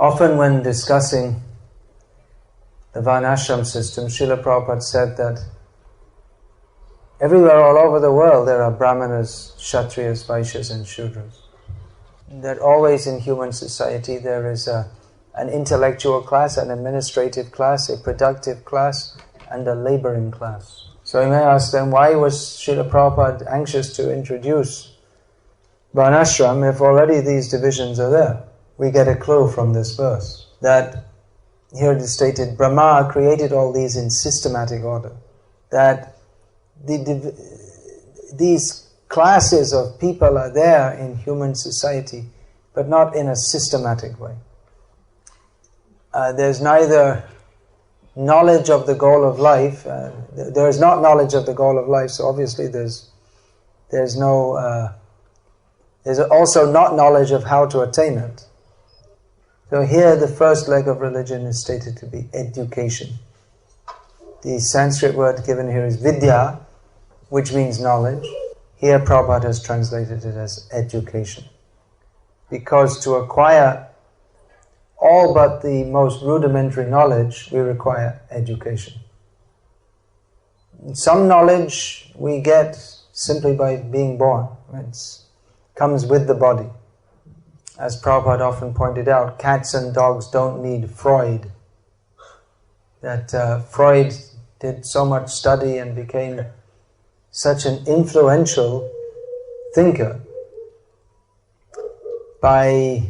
Often when discussing the varnashram system, Srila Prabhupada said that everywhere all over the world there are brahmanas, kshatriyas, vaishyas and shudras. That always in human society there is an intellectual class, an administrative class, a productive class and a laboring class. So you may ask then, why was Srila Prabhupada anxious to introduce varnashram if already these divisions are there? We get a clue from this verse that here it is stated, Brahma created all these in systematic order. That these classes of people are there in human society, but not in a systematic way. There's neither knowledge of the goal of life. There is not knowledge of the goal of life, so obviously there's also not knowledge of how to attain it. So here the first leg of religion is stated to be education. The Sanskrit word given here is vidya, which means knowledge. Here Prabhupada has translated it as education. Because to acquire all but the most rudimentary knowledge, we require education. Some knowledge we get simply by being born. It comes with the body. As Prabhupada often pointed out, cats and dogs don't need Freud. That Freud did so much study and became such an influential thinker by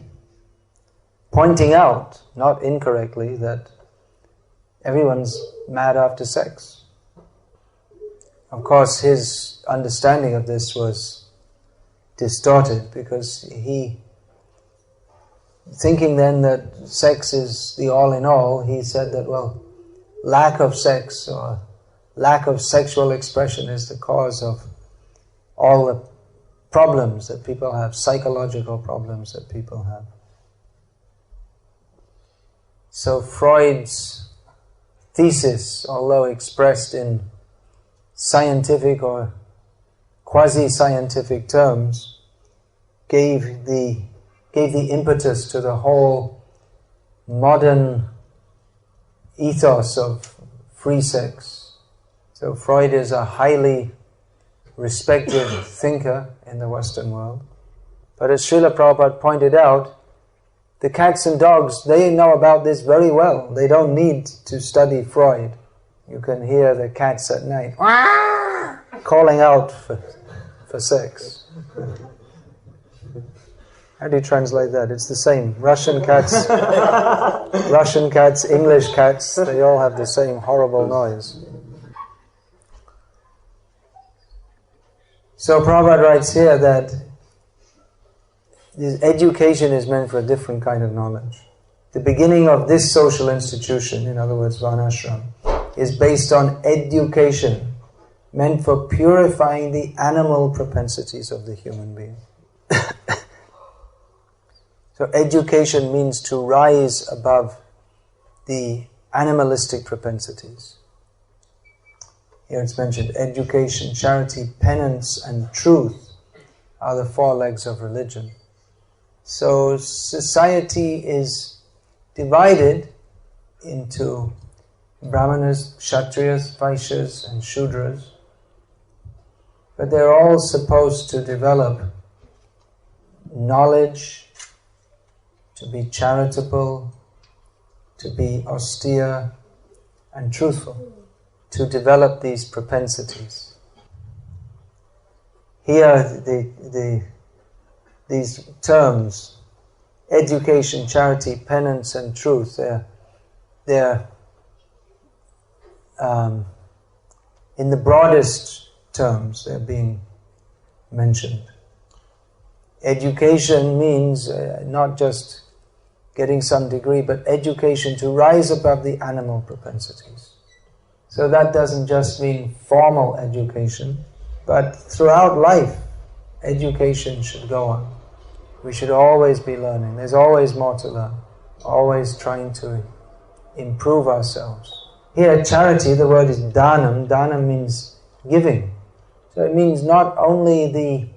pointing out, not incorrectly, that everyone's mad after sex. Of course, his understanding of this was distorted because he, thinking then that sex is the all-in-all, he said that, well, lack of sex or lack of sexual expression is the cause of all the problems that people have, psychological problems that people have. So Freud's thesis, although expressed in scientific or quasi-scientific terms, gave the impetus to the whole modern ethos of free sex. So Freud is a highly respected thinker in the Western world. But as Srila Prabhupada pointed out, the cats and dogs, they know about this very well. They don't need to study Freud. You can hear the cats at night calling out for sex. How do you translate that? It's the same. Russian cats, English cats, they all have the same horrible noise. So Prabhupada writes here that education is meant for a different kind of knowledge. The beginning of this social institution, in other words, varnashram, is based on education, meant for purifying the animal propensities of the human being. So education means to rise above the animalistic propensities. Here it's mentioned, education, charity, penance and truth are the four legs of religion. So society is divided into brahmanas, kshatriyas, vaishyas and shudras, but they're all supposed to develop knowledge, to be charitable, to be austere and truthful, to develop these propensities. Here these terms, education, charity, penance and truth, they're in the broadest terms they're being mentioned. Education means not just getting some degree, but education to rise above the animal propensities. So that doesn't just mean formal education, but throughout life, education should go on. We should always be learning. There's always more to learn. Always trying to improve ourselves. Here, charity, the word is dhanam. Dhanam means giving. So it means not only the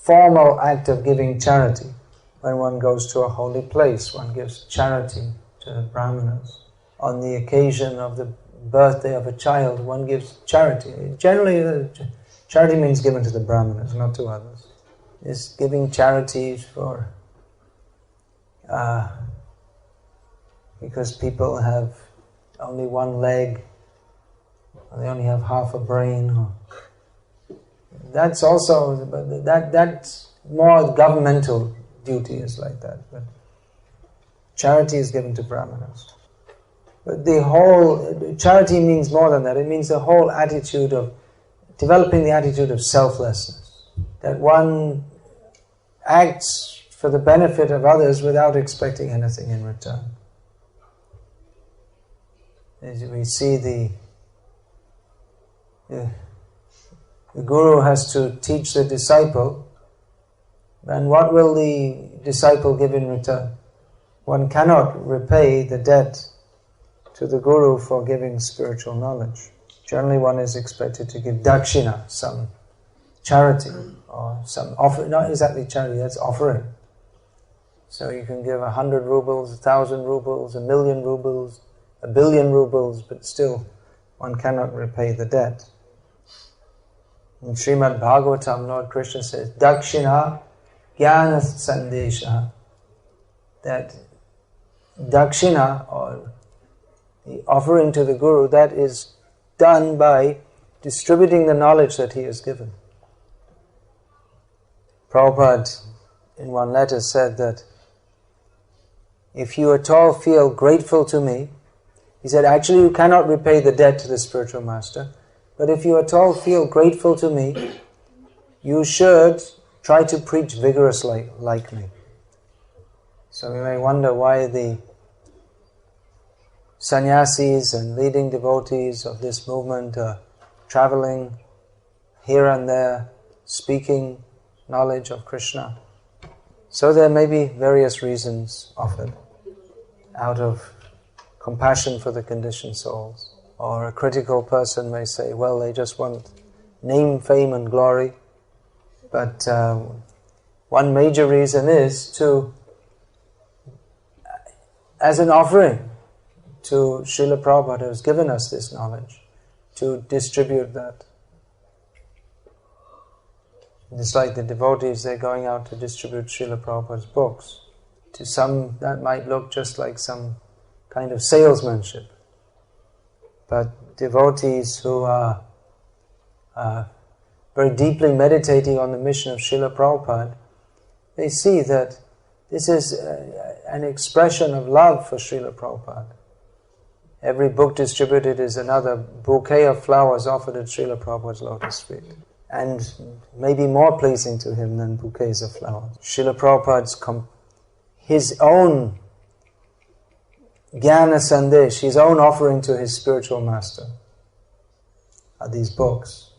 formal act of giving charity, When one goes to a holy place, one gives charity to the brahmanas. On the occasion of the birthday of a child, one gives charity. Generally, charity means given to the brahmanas, not to others. It's giving charities for because people have only one leg, or they only have half a brain. That's also, that's more governmental duty is like that. But charity is given to brahmanas. But the whole, charity means more than that. It means the whole attitude of, developing the attitude of selflessness. That one acts for the benefit of others without expecting anything in return. As we see the guru has to teach the disciple, and what will the disciple give in return? One cannot repay the debt to the guru for giving spiritual knowledge. Generally one is expected to give dakshina, some charity, or some offer, not exactly charity, that's offering. So you can give 100 rubles, 1,000 rubles, 1,000,000 rubles, 1,000,000,000 rubles, but still one cannot repay the debt. In Srimad Bhagavatam, Lord Krishna says, dakshina jnana sandesha, that dakshina, or the offering to the guru, that is done by distributing the knowledge that he has given. Prabhupada in one letter said that if you at all feel grateful to me, he said, actually you cannot repay the debt to the spiritual master, but if you at all feel grateful to me, you should try to preach vigorously like me. So we may wonder why the sannyasis and leading devotees of this movement are traveling here and there, speaking knowledge of Krishna. So there may be various reasons offered out of compassion for the conditioned souls. Or a critical person may say, well, they just want name, fame and glory. But one major reason is to, as an offering to Srila Prabhupada, who has given us this knowledge, to distribute that. It's like the devotees, they're going out to distribute Srila Prabhupada's books. To some, that might look just like some kind of salesmanship. But devotees who are very deeply meditating on the mission of Srila Prabhupada, they see that this is an expression of love for Srila Prabhupada. Every book distributed is another bouquet of flowers offered at Srila Prabhupada's lotus feet. And maybe more pleasing to him than bouquets of flowers. Srila Prabhupada's, his own jnana sandesh, his own offering to his spiritual master, are these books.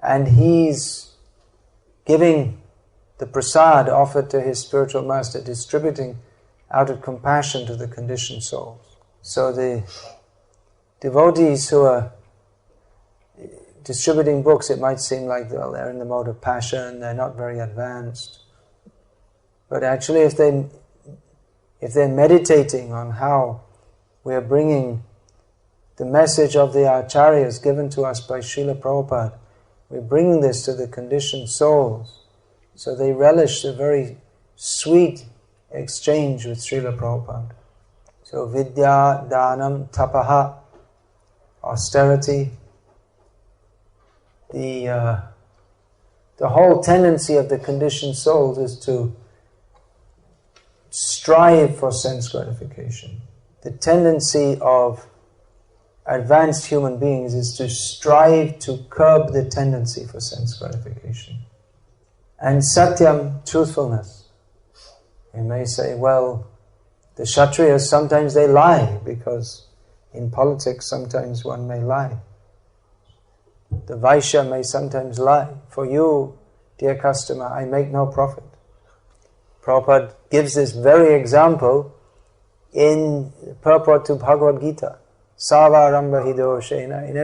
And he's giving the prasad offered to his spiritual master, distributing out of compassion to the conditioned souls. So the devotees who are distributing books, it might seem like they're in the mode of passion, they're not very advanced. But actually if they're meditating on how we are bringing the message of the acharyas given to us by Srila Prabhupada, we're bringing this to the conditioned souls, so they relish the very sweet exchange with Srila Prabhupada. So vidya, dhanam, tapaha, austerity, the whole tendency of the conditioned souls is to strive for sense gratification. The tendency of advanced human beings is to strive to curb the tendency for sense gratification. And satyam, truthfulness. You may say, well, the Kshatriyas, sometimes they lie, because in politics sometimes one may lie. The Vaishya may sometimes lie. For you, dear customer, I make no profit. Prabhupada gives this very example in purport to Bhagavad Gita. Sava ramba hidoshena. In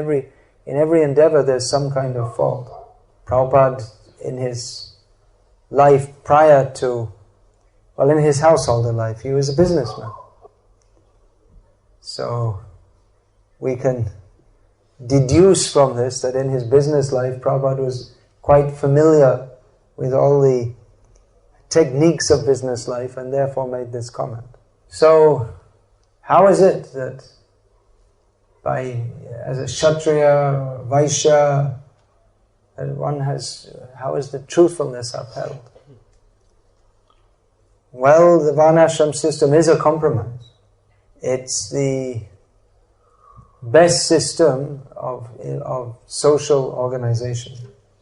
every endeavor there's some kind of fault. Prabhupada, in his life prior to Well, in his householder life, he was a businessman. So we can deduce from this that in his business life, Prabhupada was quite familiar with all the techniques of business life and therefore made this comment. So, how is it that as a Kshatriya, Vaishya, how is the truthfulness upheld? Well, the varnashram system is a compromise. It's the best system of social organization.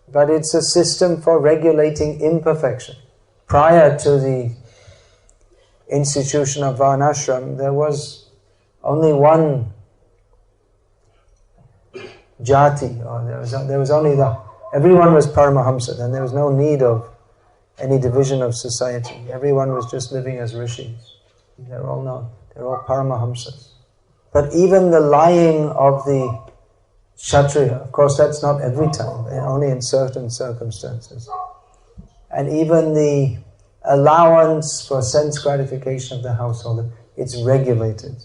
But it's a system for regulating imperfection. Prior to the institution of varnashram, there was only one jati, or there was only everyone was Paramahamsa, and there was no need of any division of society. Everyone was just living as rishis. They're all Paramahamsas. But even the lying of the Kshatriya, of course that's not every time, only in certain circumstances. And even the allowance for sense gratification of the householder, it's regulated.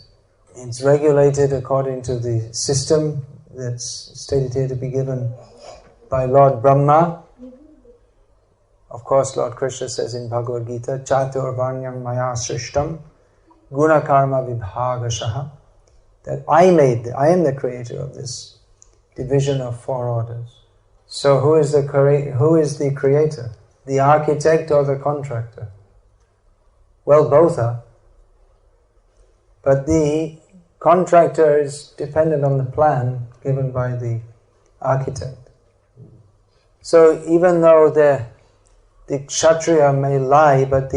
It's regulated according to the system that's stated here to be given by Lord Brahma. Of course, Lord Krishna says in Bhagavad Gita, Chatur Varnyam Maya Srishtam Guna Karma Vibhagashaha, that I am the creator of this division of four orders. So who is the creator? The architect or the contractor? Well, both are. But the contractor is dependent on the plan given by the architect. So even though the Kshatriya may lie, but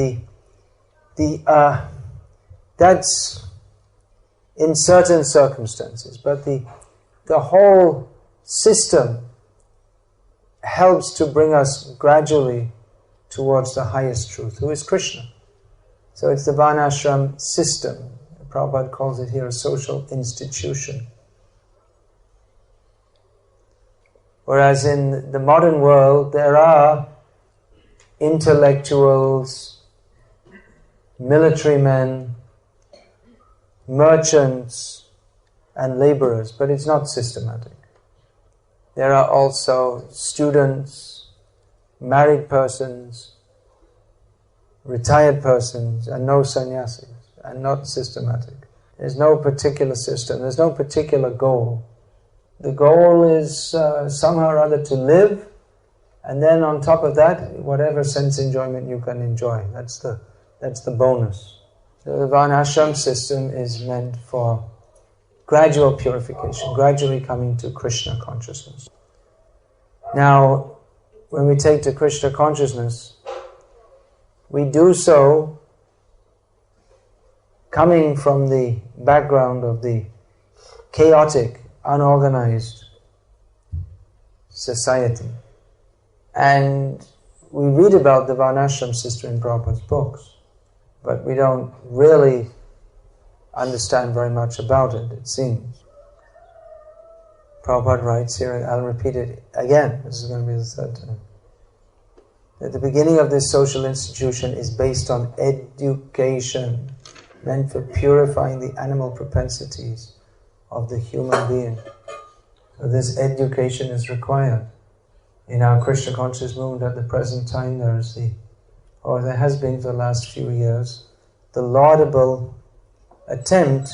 that's in certain circumstances. But the whole system helps to bring us gradually towards the highest truth, who is Krishna. So it's the varnashram system. Prabhupada calls it here a social institution. Whereas in the modern world, there are intellectuals, military men, merchants, and laborers, but it's not systematic. There are also students, married persons, retired persons, and no sannyasis, and not systematic. There's no particular system, there's no particular goal. The goal is somehow or other to live, and then on top of that, whatever sense enjoyment you can enjoy. That's the bonus. The varnashram system is meant for gradual purification, gradually coming to Krishna consciousness. Now, when we take to Krishna consciousness, we do so coming from the background of the chaotic, unorganized society. And we read about the varnashram system in Prabhupada's books, but we don't really understand very much about it seems. Prabhupada writes here, and I'll repeat it again, this is going to be the third time, that the beginning of this social institution is based on education, meant for purifying the animal propensities of the human being. So this education is required. In our Krishna conscious movement at the present time, there has been for the last few years, the laudable attempt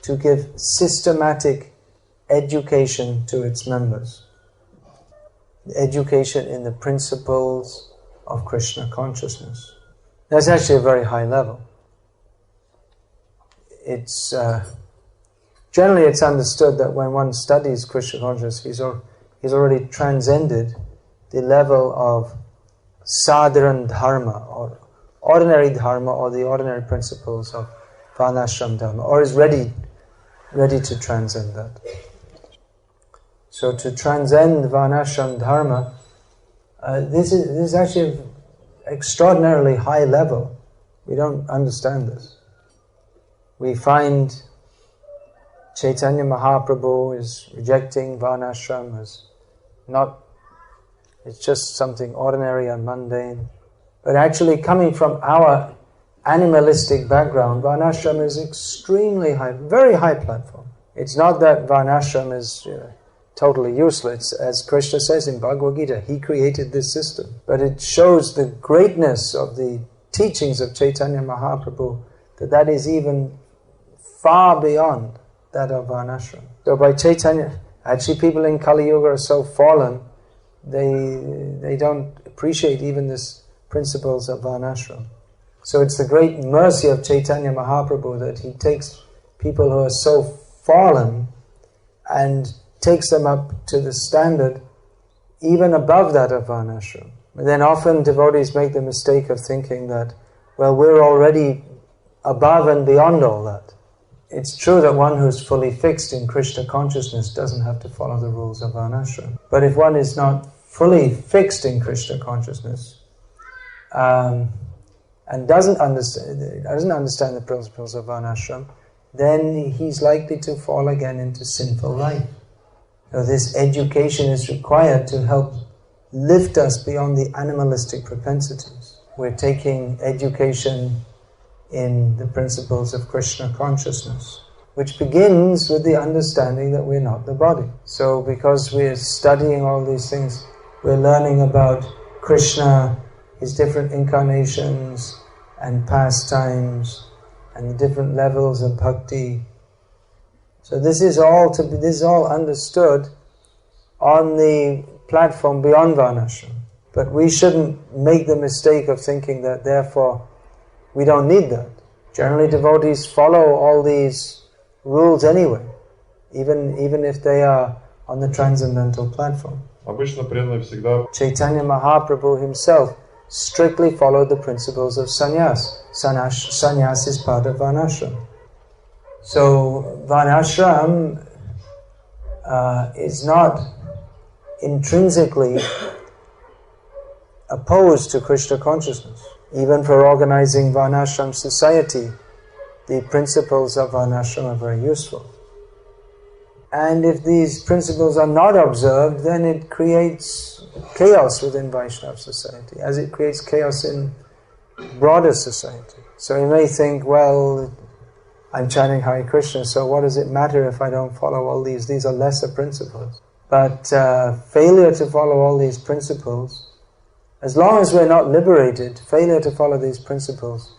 to give systematic education to its members. Education in the principles of Krishna consciousness. That's actually a very high level. Generally it's understood that when one studies Krishna consciousness, he's already transcended the level of sadharan dharma, or ordinary dharma, or the ordinary principles of varnashram dharma, or is ready to transcend that. So to transcend varnashram dharma, this is actually an extraordinarily high level. We don't understand this. We find Chaitanya Mahaprabhu is rejecting varnashram as it's just something ordinary and mundane. But actually coming from our animalistic background, varnashram is extremely high, very high platform. It's not that varnashram is totally useless. As Krishna says in Bhagavad Gita, he created this system. But it shows the greatness of the teachings of Chaitanya Mahaprabhu, that is even far beyond that of varnashram. So by Chaitanya, actually people in Kali Yuga are so fallen, they don't appreciate even this principles of varnashram. So it's the great mercy of Chaitanya Mahaprabhu that he takes people who are so fallen and takes them up to the standard even above that of varnashram. But then often devotees make the mistake of thinking that, well, we're already above and beyond all that. It's true that one who's fully fixed in Krishna consciousness doesn't have to follow the rules of varnashram. But if one is not fully fixed in Krishna consciousness, and doesn't understand the principles of varnashram, then he's likely to fall again into sinful life. So this education is required to help lift us beyond the animalistic propensities. We're taking education in the principles of Krishna consciousness, which begins with the understanding that we're not the body. So because we're studying all these things, we're learning about Krishna, his different incarnations and pastimes, and the different levels of bhakti. So this is all understood on the platform beyond varnashram. But we shouldn't make the mistake of thinking that therefore we don't need that. Generally devotees follow all these rules anyway, even if they are on the transcendental platform. Chaitanya Mahaprabhu himself strictly followed the principles of sannyas. Sannyas is part of varnashram. So varnashram is not intrinsically opposed to Krishna consciousness. Even for organizing varnashram society, the principles of varnashram are very useful. And if these principles are not observed, then it creates chaos within Vaishnava society, as it creates chaos in broader society. So you may think, well, I'm chanting Hare Krishna, so what does it matter if I don't follow all these? These are lesser principles. But failure to follow all these principles, as long as we're not liberated, failure to follow these principles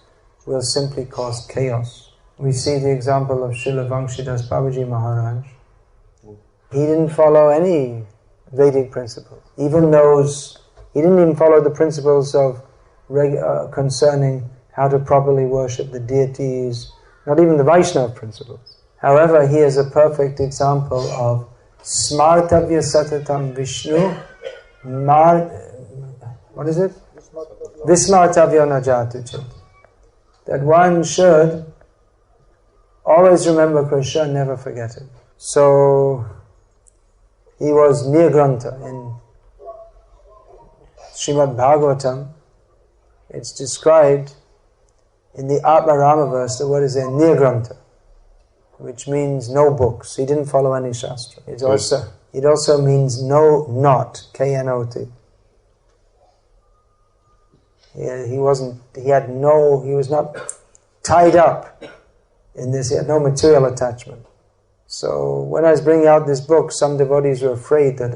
will simply cause chaos. We see the example of Srila Vangshidas Babaji Maharaj. He didn't follow any Vedic principles. Even those, he didn't even follow the principles of concerning how to properly worship the deities, not even the Vaishnava principles. However, he is a perfect example of smartavya satatam Vishnu, what is it? Vismartavya najatu chit. That one should always remember Krishna and never forget it. So he was Nirgrantha. In Srimad Bhagavatam, it's described in the Atmarama verse, the word is there, Nirgrantha, which means no books. He didn't follow any shastra. It also means no knot, K-N-O-T. He was not tied up in this, he had no material attachment. So when I was bringing out this book, some devotees were afraid that,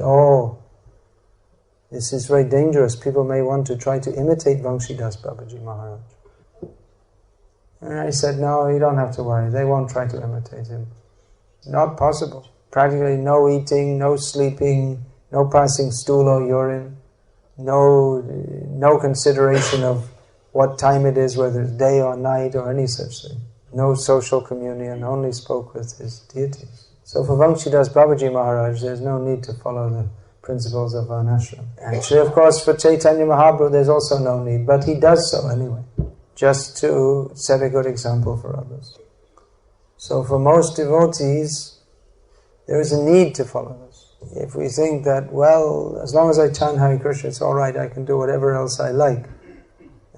this is very dangerous. People may want to try to imitate Vangshidas Babaji Maharaj. And I said, no, you don't have to worry. They won't try to imitate him. Not possible. Practically no eating, no sleeping, no passing stool or urine, no consideration of what time it is, whether it's day or night or any such thing. No social communion, only spoke with his deities. So for Vangshidas Babaji Maharaj, there's no need to follow the principles of varnashram. Actually, of course, for Chaitanya Mahaprabhu, there's also no need, but he does so anyway, just to set a good example for others. So for most devotees, there is a need to follow this. If we think that, well, as long as I chant Hare Krishna, it's all right, I can do whatever else I like,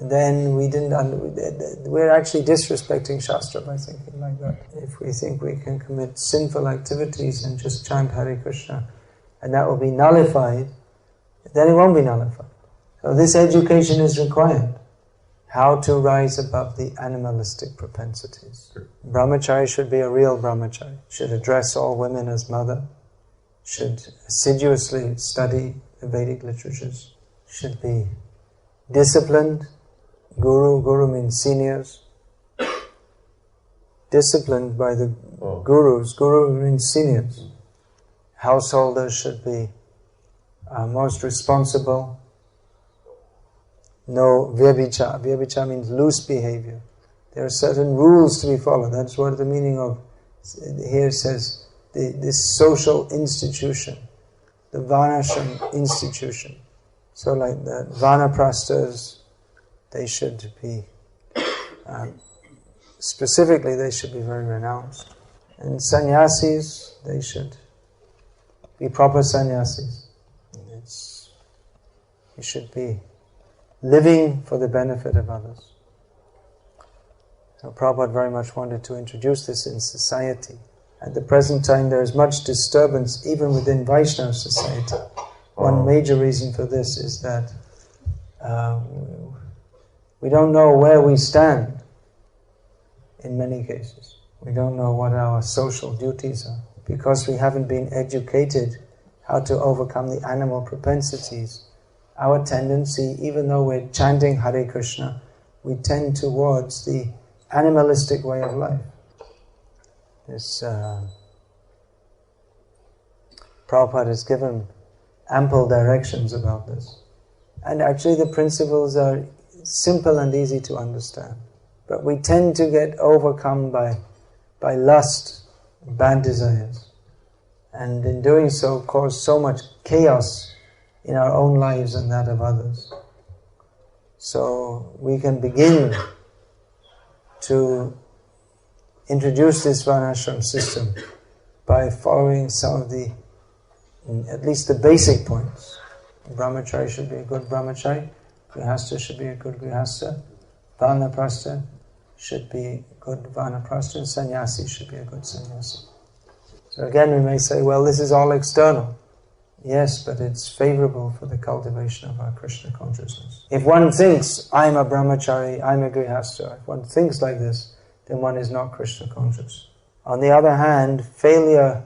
then we're actually disrespecting Shastra by thinking like that. If we think we can commit sinful activities and just chant Hare Krishna, and that will be nullified, then it won't be nullified. So this education is required. how to rise above the animalistic propensities. Brahmachari should be a real brahmachari, should address all women as mother, should assiduously study the Vedic literatures, should be disciplined. Guru means seniors. Disciplined by the gurus. Guru means seniors. Householders should be most responsible. No vyabhichara. Vyabhichara means loose behavior. There are certain rules to be followed. That's what the meaning of here says, this social institution, the varnasrama institution. So like the vanaprasthas, they should be, specifically they should be very renounced. And sannyasis, they should be proper sannyasis. You should be living for the benefit of others. So Prabhupada very much wanted to introduce this in society. At the present time there is much disturbance even within Vaishnava society. One major reason for this is that we don't know where we stand in many cases. We don't know what our social duties are because we haven't been educated how to overcome the animal propensities. Our tendency, even though we're chanting Hare Krishna, we tend towards the animalistic way of life. This Prabhupada has given ample directions about this. And actually the principles are simple and easy to understand. But we tend to get overcome by lust, bad desires. And in doing so cause so much chaos in our own lives and that of others. So we can begin to introduce this varnashram system by following some of the, at least the basic points. Brahmachari should be a good brahmachari, grihastha should be a good grihastha, vanaprastha should be a good vanaprastha, and sannyasi should be a good sannyasi. So again we may say, well, this is all external. Yes, but it's favorable for the cultivation of our Krishna consciousness. If one thinks, I'm a brahmachari, I'm a grihastha, if one thinks like this, then one is not Krishna conscious. On the other hand, failure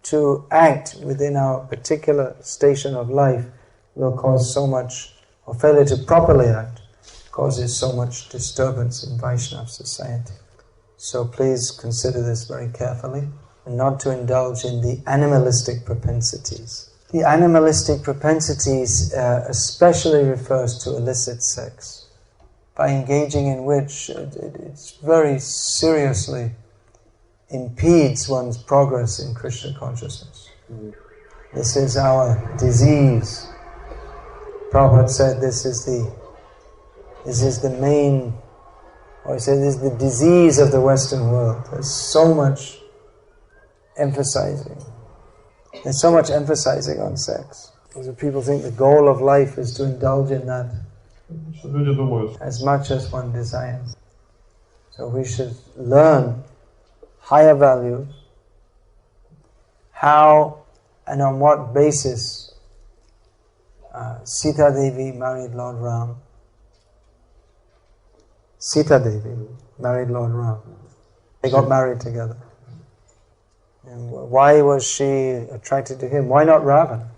to act within our particular station of life will cause so much, or failure to properly act, causes so much disturbance in Vaishnava society. So please consider this very carefully, and not to indulge in the animalistic propensities. The animalistic propensities especially refers to illicit sex, by engaging in which it very seriously impedes one's progress in Krishna consciousness. This is our disease. Prabhupada said this is the main, or he said this is the disease of the Western world. There's so much emphasizing on sex. Because people think the goal of life is to indulge in that as much as one desires. So we should learn higher values, how and on what basis Sita Devi married Lord Ram. Sita Devi married Lord Ram. They got married together. And why was she attracted to him? Why not Ravana?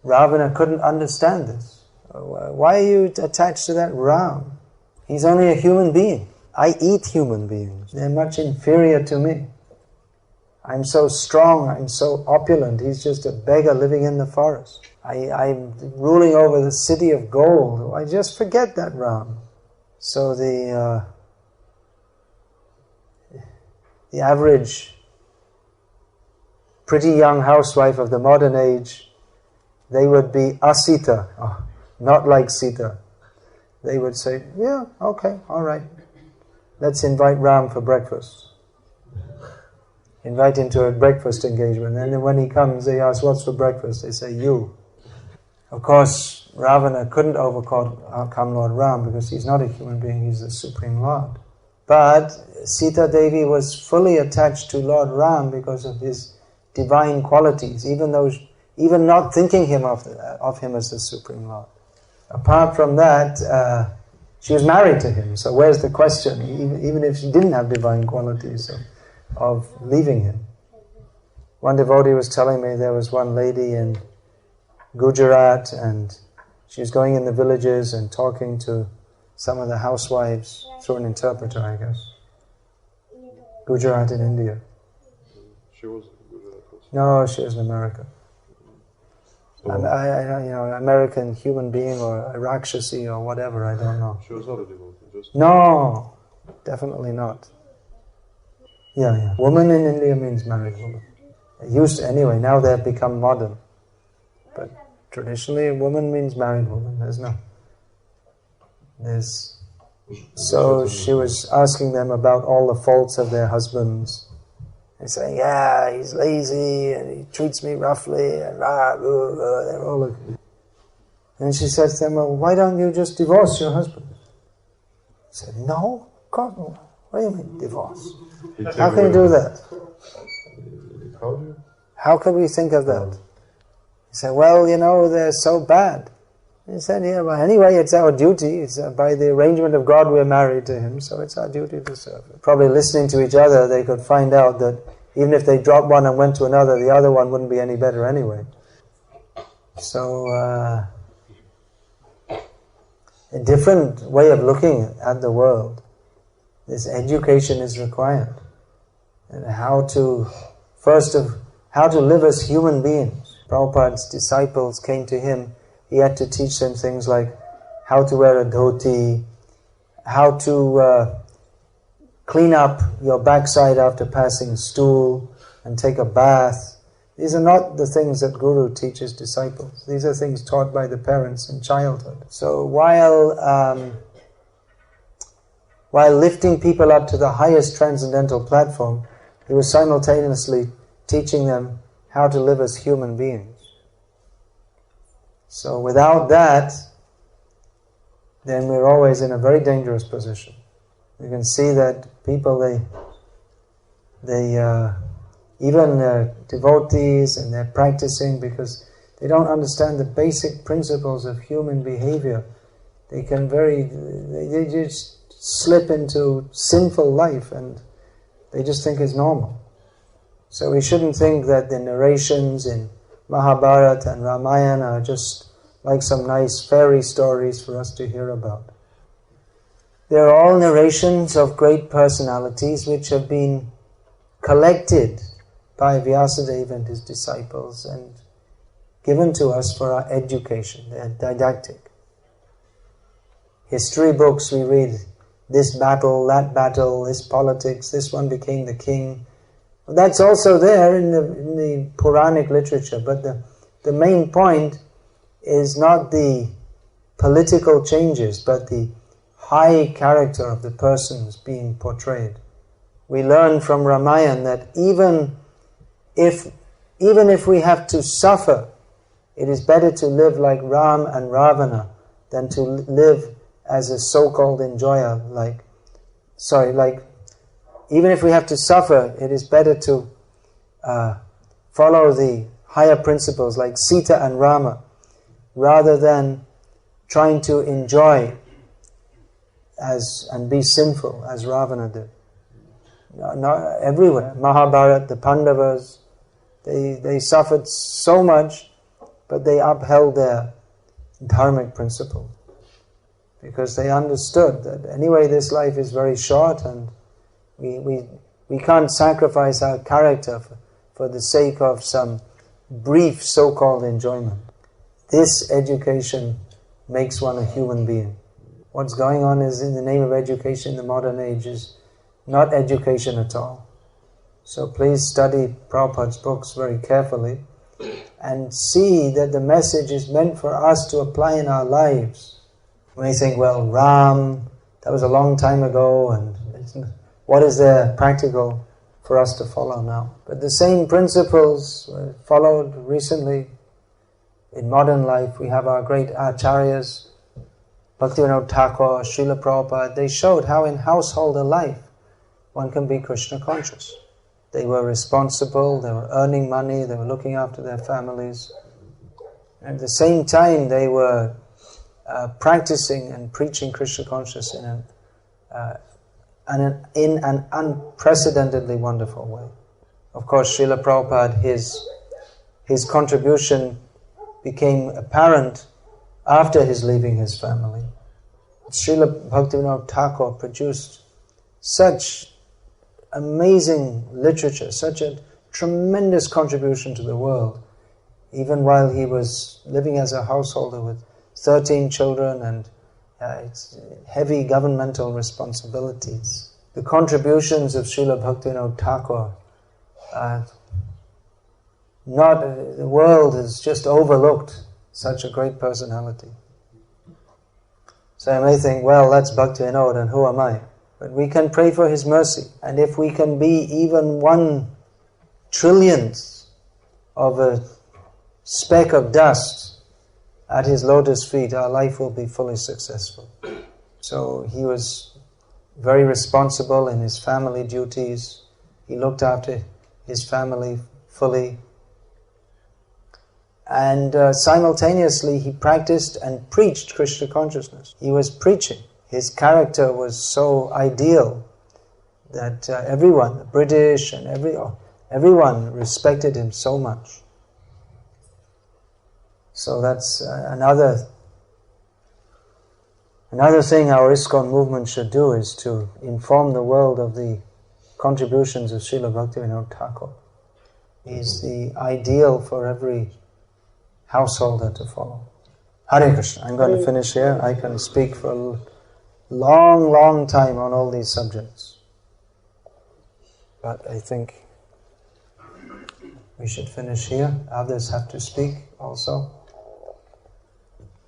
Ravana couldn't understand this. Why are you attached to that Ram? He's only a human being. I eat human beings. They're much inferior to me. I'm so strong, I'm so opulent. He's just a beggar living in the forest. I'm ruling over the city of gold. I just forget that Ram. So the average pretty young housewife of the modern age, they would be asita, not like Sita. They would say, yeah, okay, all right. Let's invite Ram for breakfast. Invite him to a breakfast engagement. And then when he comes, they ask, what's for breakfast? They say, you. Of course, Ravana couldn't overcome Lord Ram because he's not a human being, he's the Supreme Lord. But Sita Devi was fully attached to Lord Ram because of his divine qualities, even not thinking of him as the Supreme Lord. Apart from that, She was married to him, so where's the question? Even if she didn't have divine qualities of leaving him. One devotee was telling me there was one lady in Gujarat, and she was going in the villages and talking to some of the housewives through an interpreter, I guess. Gujarat in India. She was in Gujarat also. No, she was in America. So American human being or a Rakshasi or whatever, I don't know. she was not a devotee, just... No, definitely not. Yeah. Woman in India means married woman. It used to anyway, now they've become modern. But traditionally, a woman means married woman. So she was asking them about all the faults of their husbands. And saying, yeah, he's lazy and he treats me roughly and they're all looking. And she said to them, well, why don't you just divorce your husband? He said, no, God, what do you mean divorce? How can you do that? How could we think of that? He said, well, they're so bad. He said, yeah, well, anyway, it's our duty. It's by the arrangement of God we're married to him, so it's our duty to serve him. Probably listening to each other, they could find out that even if they dropped one and went to another, the other one wouldn't be any better anyway. So, a different way of looking at the world. This education is required. And how to live as human beings. Prabhupada's disciples came to him. He had to teach them things like how to wear a dhoti, how to clean up your backside after passing stool and take a bath. These are not the things that Guru teaches disciples. These are things taught by the parents in childhood. So while lifting people up to the highest transcendental platform, he was simultaneously teaching them how to live as human beings. So without that, then we're always in a very dangerous position. You can see that people, even devotees, and they're practicing because they don't understand the basic principles of human behavior. They just slip into sinful life and they just think it's normal. So we shouldn't think that the narrations in Mahabharata and Ramayana are just like some nice fairy stories for us to hear about. They're all narrations of great personalities which have been collected by Vyasadeva and his disciples and given to us for our education. They're didactic. History books we read, this battle, this politics, this one became the king. That's also there in the Puranic literature, but the main point is not the political changes, but the high character of the persons being portrayed. We learn from Ramayana that even if we have to suffer, it is better to live like Ram and Ravana than to live as a so-called enjoyer even if we have to suffer, it is better to follow the higher principles like Sita and Rama, rather than trying to enjoy and be sinful as Ravana did. Not everywhere. Mahabharata, the Pandavas, they suffered so much, but they upheld their dharmic principle because they understood that anyway this life is very short and we can't sacrifice our character for the sake of some brief so-called enjoyment. This education makes one a human being. What's going on is in the name of education in the modern age is not education at all. So please study Prabhupada's books very carefully and see that the message is meant for us to apply in our lives. We may think, well, Ram, that was a long time ago, and what is there practical for us to follow now? But the same principles were followed recently in modern life. We have our great acharyas, Bhaktivinoda Thakur, Srila Prabhupada. They showed how in household life one can be Krishna conscious. They were responsible, they were earning money, they were looking after their families. At the same time they were practicing and preaching Krishna consciousness in an unprecedentedly wonderful way. Of course, Srila Prabhupada, his contribution became apparent after his leaving his family. Srila Bhaktivinoda Thakur produced such amazing literature, such a tremendous contribution to the world, even while he was living as a householder with 13 children and heavy governmental responsibilities. The contributions of Srila Bhaktivinoda Thakur, the world has just overlooked such a great personality. So I may think, well, that's Bhaktivinoda and who am I? But we can pray for his mercy, and if we can be even 1/1,000,000,000th of a speck of dust at his lotus feet, our life will be fully successful. So he was very responsible in his family duties. He looked after his family fully. And simultaneously he practiced and preached Krishna consciousness. He was preaching. His character was so ideal that everyone, the British and everyone respected him so much. So that's another thing our ISKCON movement should do, is to inform the world of the contributions of Srila Bhaktivinoda Thakur. He's the ideal for every householder to follow. Hare Krishna. I'm going to finish here. I can speak for a long time on all these subjects. But I think we should finish here. Others have to speak also.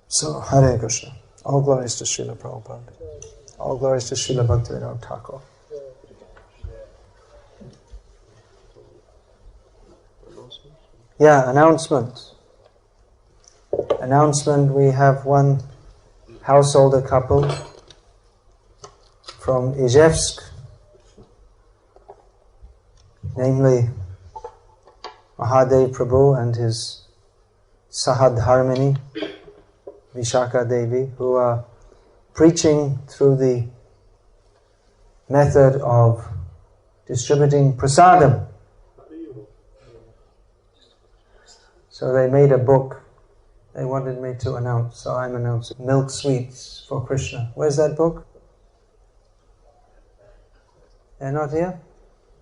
So, Hare Krishna. All glories to Srila Prabhupada. All glories to Srila Bhaktivinoda Thakur. Yeah, announcements. We have one householder couple from Ijevsk, namely Mahadev Prabhu and his Sahadharmini, Vishaka Devi, who are preaching through the method of distributing prasadam. So they made a book they wanted me to announce, so I'm announcing. Milk Sweets for Krishna. Where's that book? They're not here?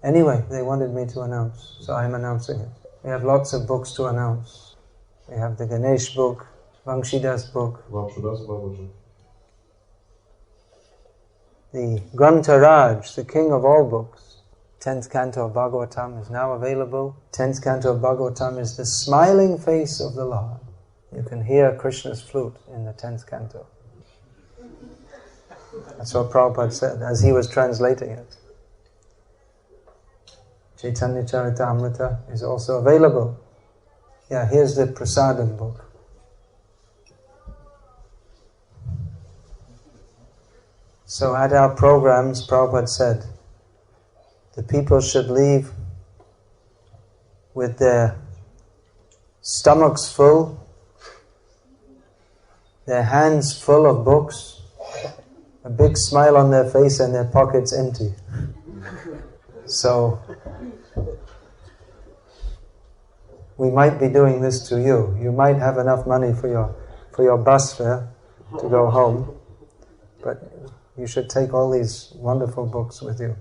Anyway, they wanted me to announce, so I'm announcing it. We have lots of books to announce. We have the Ganesh book, Vangshidas book, the Grantharaj, the king of all books. 10th canto of Bhagavatam is now available. 10th canto of Bhagavatam is the smiling face of the Lord. You can hear Krishna's flute in the 10th canto. That's what Prabhupada said as he was translating it. Chaitanya Charitamrita is also available. Yeah, here's the Prasadam book. So at our programs, Prabhupada said, the people should leave with their stomachs full, their hands full of books, a big smile on their face and their pockets empty. So, we might be doing this to you. You might have enough money for your bus fare to go home, but you should take all these wonderful books with you.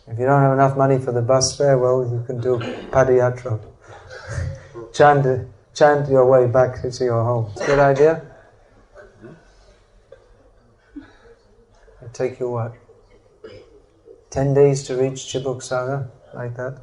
If you don't have enough money for the bus fare, well, you can do padayatra. Chant your way back to your home. It's a good idea? It'll take you what? 10 days to reach Chibuksara, like that?